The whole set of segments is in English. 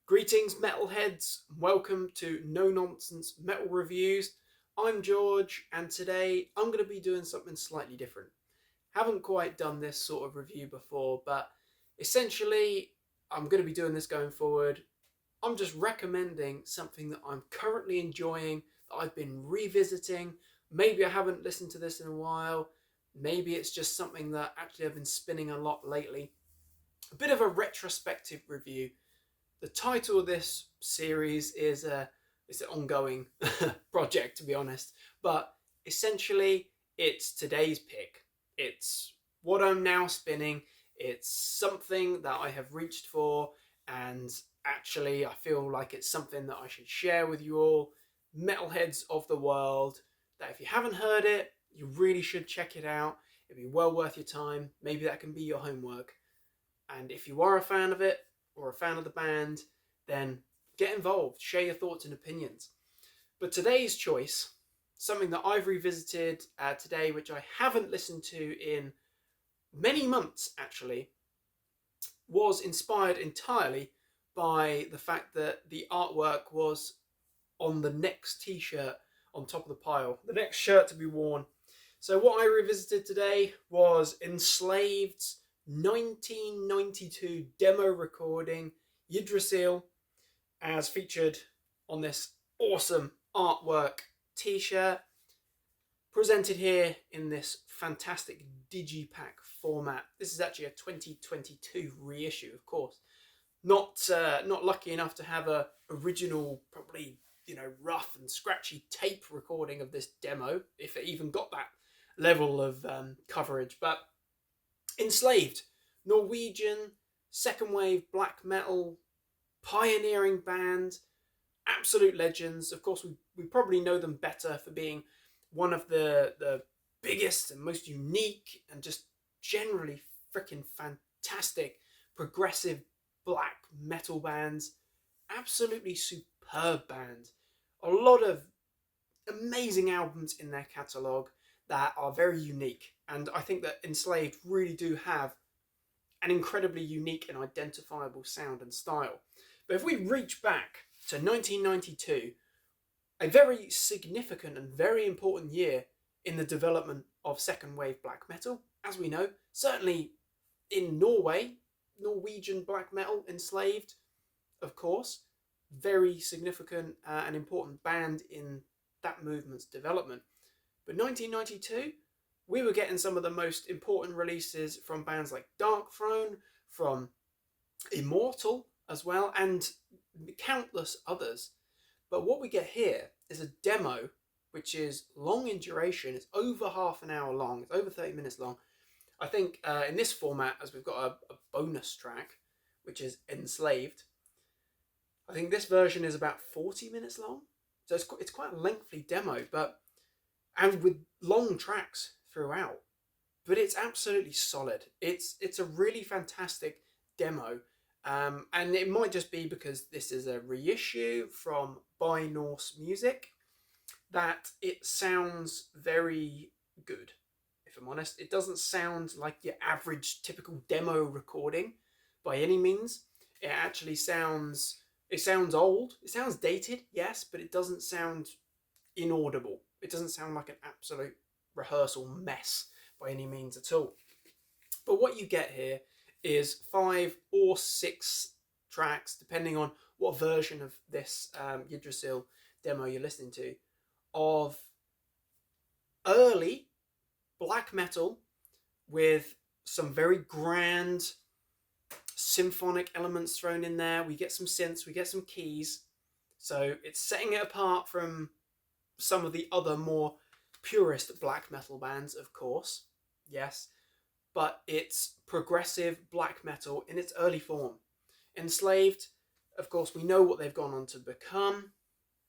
Greetings, metalheads. Welcome to No Nonsense Metal Reviews. I'm George, and today I'm going to be doing something slightly different. Haven't quite done this sort of review before, but essentially, I'm going to be doing this going forward. I'm just recommending something that I'm currently enjoying, that I've been revisiting. Maybe I haven't listened to this in a while. Maybe it's just something that actually I've been spinning a lot lately. A bit of a retrospective review. The title of this series is it's an ongoing project, to be honest, but essentially it's today's pick. It's what I'm now spinning. It's something that I have reached for, and actually I feel like it's something that I should share with you all, metalheads of the world, that if you haven't heard it, you really should check it out. It'd be well worth your time. Maybe that can be your homework. And if you are a fan of it, or a fan of the band, then get involved, share your thoughts and opinions. But today's choice, something that I've revisited today, which I haven't listened to in many months actually, was inspired entirely by the fact that the artwork was on the next t-shirt on top of the pile, the next shirt to be worn. So what I revisited today was Enslaved's 1992 demo recording, Yggdrasil, as featured on this awesome artwork t-shirt, presented here in this fantastic digipack format. This is actually a 2022 reissue, of course. Not lucky enough to have a original, probably rough and scratchy tape recording of this demo, if it even got that level of coverage. But Enslaved, Norwegian second wave black metal pioneering band, absolute legends. Of course, we probably know them better for being one of the biggest and most unique and just generally freaking fantastic progressive black metal bands. Absolutely superb band. A lot of amazing albums in their catalogue that are very unique, and I think that Enslaved really do have an incredibly unique and identifiable sound and style. But if we reach back to 1992, a very significant and very important year in the development of second wave black metal, as we know, certainly in Norway, Norwegian black metal, Enslaved, of course, very significant and important band in that movement's development. But 1992, we were getting some of the most important releases from bands like Darkthrone, from Immortal as well, and countless others. But what we get here is a demo which is long in duration. It's over half an hour long. It's over 30 minutes long. I think in this format, as we've got a bonus track, which is Enslaved, I think this version is about 40 minutes long. So it's quite a lengthy demo, and with long tracks throughout, but it's absolutely solid. It's a really fantastic demo, and it might just be because this is a reissue from By Norse Music that it sounds very good. If I'm honest, it doesn't sound like your average typical demo recording by any means. It actually sounds old. It sounds dated, yes, but it doesn't sound inaudible. It doesn't sound like an absolute rehearsal mess by any means at all. But what you get here is 5 or 6 tracks, depending on what version of this Yggdrasil demo you're listening to, of early black metal with some very grand symphonic elements thrown in there. We get some synths, we get some keys. So it's setting it apart from some of the other more purist black metal bands, of course, yes, but it's progressive black metal in its early form. Enslaved, of course, we know what they've gone on to become.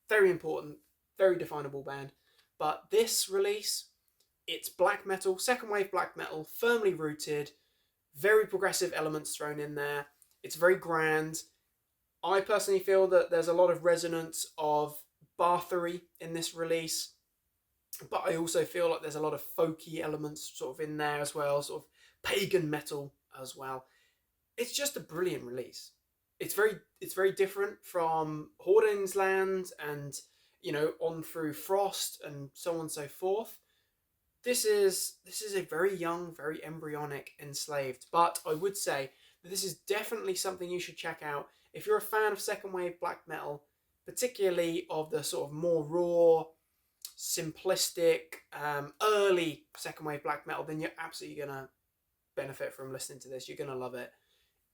Very important, very definable band. But this release, it's black metal, second wave black metal, firmly rooted, very progressive elements thrown in there. It's very grand. I personally feel that there's a lot of resonance of Bathory in this release, but I also feel like there's a lot of folky elements sort of in there as well, sort of pagan metal as well. It's just a brilliant release. it's very different from Horden's Land and on through Frost and so on and so forth. This is a very young, very embryonic Enslaved, but I would say that this is definitely something you should check out if you're a fan of second wave black metal, particularly of the sort of more raw, simplistic, early second wave black metal. Then you're absolutely gonna benefit from listening to this. You're gonna love it.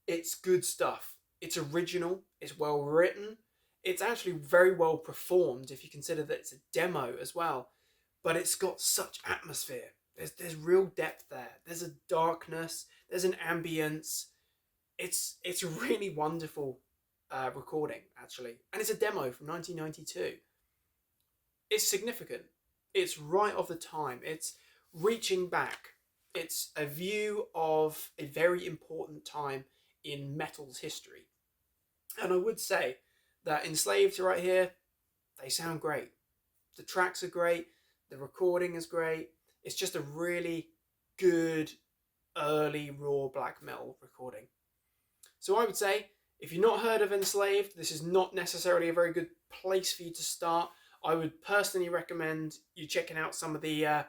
It's good stuff. It's original. It's well written. It's actually very well performed if you consider that it's a demo as well. But it's got such atmosphere. There's real depth there. There's a darkness. There's an ambience. It's a really wonderful recording actually, and it's a demo from 1992. It's significant. It's right of the time. It's reaching back. It's a view of a very important time in metal's history. And I would say that Enslaved right here, they sound great. The tracks are great. The recording is great. It's just a really good early raw black metal recording. So I would say, if you've not heard of Enslaved, this is not necessarily a very good place for you to start. I would personally recommend you checking out some of the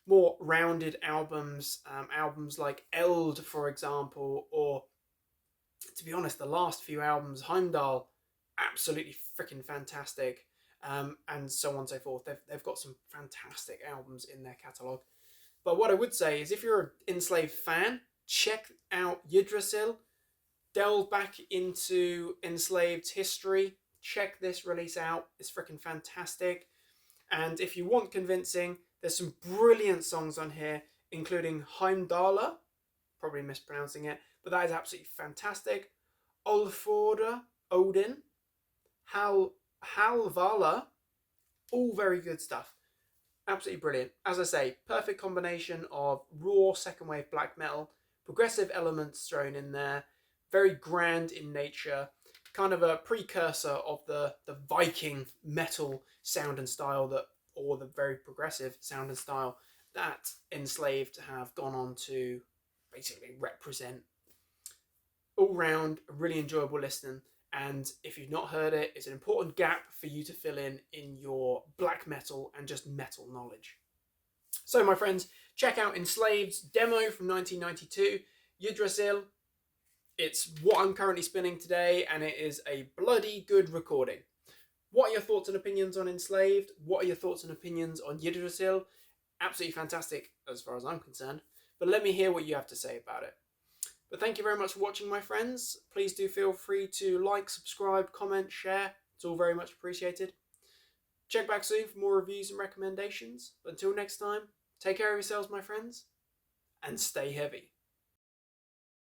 more rounded albums, albums like Eld, for example, or, to be honest, the last few albums, Heimdall, absolutely freaking fantastic, and so on and so forth. They've got some fantastic albums in their catalogue. But what I would say is, if you're an Enslaved fan, check out Yggdrasil, delve back into Enslaved's history, check this release out. It's freaking fantastic. And if you want convincing, there's some brilliant songs on here, including Heimdalla, probably mispronouncing it, but that is absolutely fantastic. Olforda, Odin, Halvala, all very good stuff. Absolutely brilliant. As I say, perfect combination of raw second wave black metal, progressive elements thrown in there, very grand in nature, kind of a precursor of the Viking metal sound and style or the very progressive sound and style that Enslaved have gone on to basically represent. All round, a really enjoyable listen. And if you've not heard it, it's an important gap for you to fill in your black metal and just metal knowledge. So, my friends, check out Enslaved's demo from 1992, Yggdrasil. It's what I'm currently spinning today, and it is a bloody good recording. What are your thoughts and opinions on Enslaved? What are your thoughts and opinions on Yggdrasil? Absolutely fantastic as far as I'm concerned. But let me hear what you have to say about it. But thank you very much for watching, my friends. Please do feel free to like, subscribe, comment, share. It's all very much appreciated. Check back soon for more reviews and recommendations. But until next time, take care of yourselves, my friends, and stay heavy.